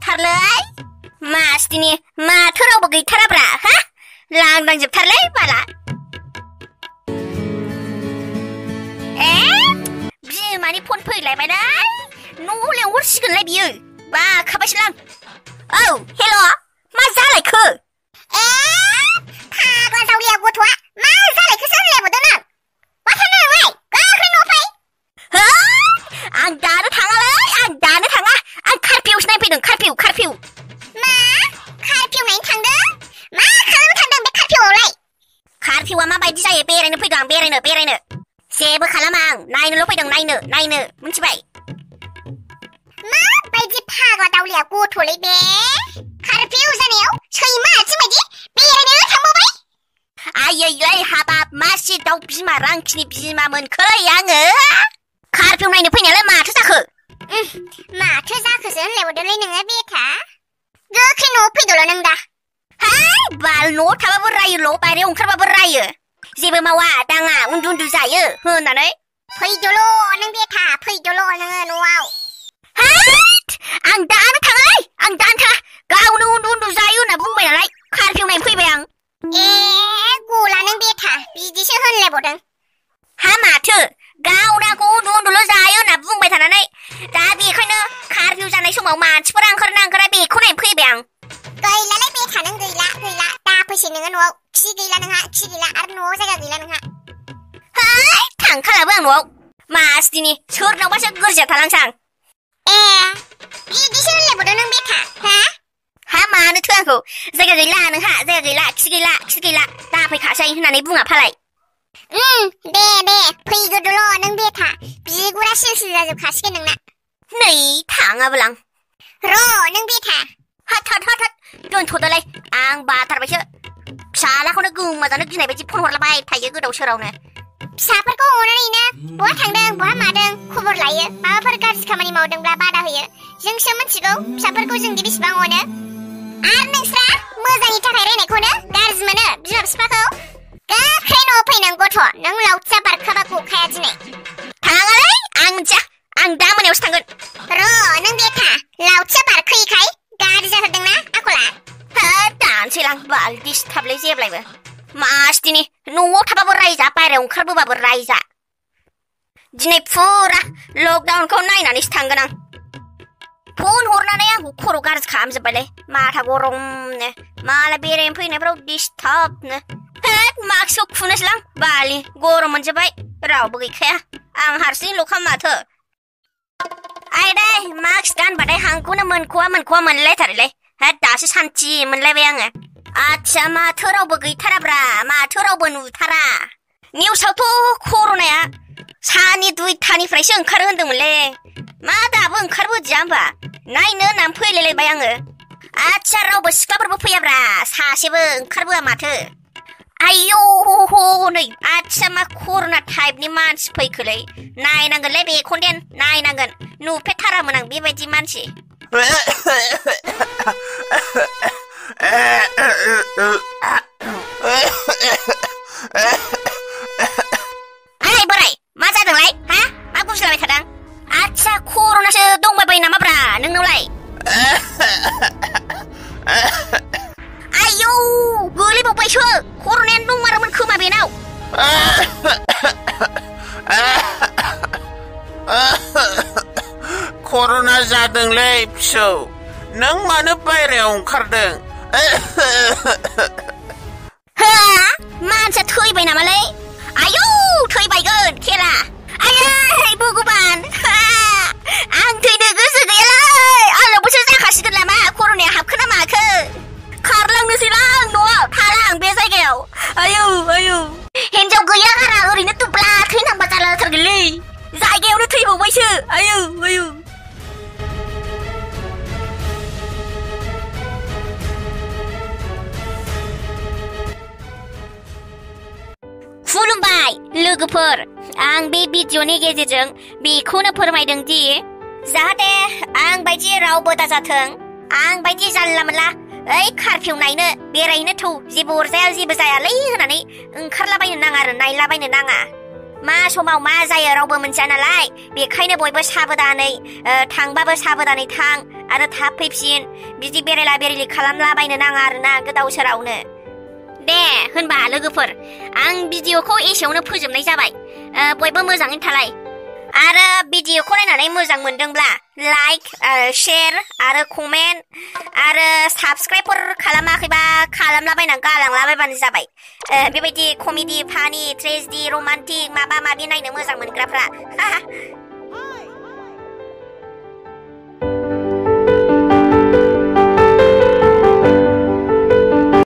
जोबथारलै मासदिनि माथो रावबो गैथाराब्रा हा लांदां जोबथारलै बाला बिमानि फन फैलायबायलै न'आव लेंहरसिगोनलाय बियो बाखाबायसोलां औ हेल' मा जालायखो फाग्ला जावलिया गथ'आ मा जालायखोसो होनलायबावदों नों माथो नोंलाय गाख्रि न' फै आं दानो थाङालै आं दानो थाङा आं कारफिउसो नायफैदों कारफिउ मा कारफिउ नायनो थांदों मा खालामनो थांदों बे कारफिउआवलाय कारफिउआ माबायदि जायो बेरायनो फैदों आं बेरायनो जेबो खालामा आं नायनोल' फैदों नायनो मिथिबाय माबायदि फाग्ला दावलिया गथ'लै बे कारफिउ जानायाव सैमा आथिं बायदि बेरायनो थांबावबाय आयै हाबाब मासि दाउ बिमा रांखिनि बिमा मोनखोलै आङो कारफिउ नायनो फैनायालाय माथो जाखो माथो जाखोसो होनलायबावदोंलै नोङो बेथा गोख्रै न'आव फैदोल' नों दा हाय बाल न'आव थाबाबो रायोल' बायरायाव ओंखारबाबो रायो जेबो मावा दाङा उन्दु जायो होननानै फैदोल' नों बेथा फैदोल' नोङो न'आव आं दानो थाङालै आं दानो थाङा गावनो उन्दु जायो होनना बुंबाय नालाय कारफिउ नायनो फैबाय आं गला नों बेथा बिदिसो होनलायबावदों हा माथो गावनाखौ उन्दुल' जायो होनना बुंबाय थानानै दा बेखायनो कारफिउ जानाय समाव मानसिफोरा ओंखारना ओंखारा बेखौ नायनो फैबाय आं गैलालाय बेथा नों गैला दा फैसै नोङो न'आव खि गैला नोंहा खि गैला आरो न'आव जायगा गैला नोंहा हाय थांखालाबो आं न'आव मासदिनि सोरनावबासो गोरजिया थालांसां बिदिसो होनलायबावदों नों बेथा हा मानोथो आंखौ जायगा गैला नोंहा जायगा गैला खि गैला दा फैखासै होननानै बुङा फालाय दे फैग्रोदोल' नों बेथा बिगुरा सिल जाजोबखासिगोन नोंना नै थाङाबोलां र' नों बेथा हाथ दोनथ'दोलाय आं बाथारबायसो फिसालाखौनो गोमाजानो गिनाय बायदि फन हरलाबाय थायो गोदाव सोरावनो फिसाफोरखौ अननानैनो बहा थांदों बहा मादों खबर लायो माबाफोर गाज्रि खामानि मावदोंब्ला बादा होयो जोंसो मिथिगौ फिसाफोरखौ जोंदि बेसेबां अनो आरो नोंस्रा मोजांनि थाखाय रायनायखौनो गाज्रि मोनो बिमा बिफाखौ गोख्रै न'आव फै नों गथ' नों लावथिया बारखाबा गखाया दिनै थाङालै आं मिथिया आं दा मोनायावसो थांगोन र' नों बेथा लावथिया बारखोयैखाय गाज्रि जाथारदोंना आखला दानसैलां बाल दिसथाबलै जेब्लायबो मासदिनि न'आव थाबाबो रायजा बायरायाव ओंखारबोबाबो रायजा दिनै फुरा लकडाउनखौ नायनानैसो थांगोन आं फन हरनानै आंखौ खर' गाज्रि खालामजोब्बायलै माथा गरमनो मालाय बेरायनो फैनायफ्राव दिसथाबनो मास्कखौ खुनोसैलां बालि गरम मोनजोब्बाय रावबो गैखाया आं हारसिंल'खा माथो आयदै मास्क गानबाथाय हांखौनो मोनख'वा मोनलायथारोलै दासो सान्थि मोनलायबाय आङो आच्छा माथो रावबो गैथाराब्रा माथो रावबो नुथारा निउसावथ' कर'नाया सानि 2थानिफ्रायसो ओंखारो होनदोंमोनलै मा दाबो ओंखारबोदिया होमबा नायनो होननानै फैलायलायबाय आङो आच्छा रावबो सिख्लाफोरबो फैयाब्रा सासेबो ओंखारबोआ माथो आयौ नै आच्छा मा कर'ना टाइपनि मानसि फैखोलै नायनांगोनलै बेखौदेन नायनांगोन नुफेरथारामोन आं बेबायदि मानसि आइ बोराय मा जादोंलाय मा गुजुलाबाय थादों आच्छा कर'नासो दंबायबायो नामाब्रा नोंनावलाय आयौ गोलैबावबायसो कर'नायानो दंमारोमोन खोमा बेनाव कर'ना जादोंलै फिसौ नों मानो बायरायाव ओंखारदों मानसिया थैबाय नामालै आयौ थैबायगोन खेला आयै भगबान आं थैनो गोसो गैयालै आंनावबोसो जाखासिगोन नामा कर'नाया हाबखोना माखो खारलांनोसैलां न'आव थाला आं बे जायगायाव आयौ हिनजाव गैया गारा ओरैनो दुब्ला थैनांबा जालाथारगोनलै जायगायावनो थैबावबायसो आयौ खुलुमबाय लोगोफोर आं बे भिडिअनि गेजेरजों बेखौनो फोरमायदों दि जाहाथे आं बायदि रावबो दाजाथों आं बायदि जानला मोनला ओइ कारफिउ नायनो बेरायनो थौ जेबो अरजाया जेबो जायालै होननानै ओंखारलाबायनो नाङा आरो नायलाबायनो नाङा मा समाव मा जायो रावबो मोनथिया नालाय बेखायनो बयबो साबधानै थांबाबो साबधानै थां आरो थाब फैफिन बिदि बेरायला बेरायलि खालामलाबायनो नाङा आरोना गोदाव सोरावनो दे होनबा लोगोफोर आं भिडिअखौ एसेयावनो फोजोबनाय जाबाय बयबो मोजाङै थालाय आरो भिडिअखौ नायनानै मोजां मोनदोंब्ला लाइक शेयार आरो कमेन्ट आरो साबस्क्राइबफोर खालामाखैबा खालामलाबायना गालांलाबायबानो जाबाय बेबायदि कमेडि फानि ट्रेजेडि रमान्टिक माबा माबि नायनो मोजां मोनग्राफ्रा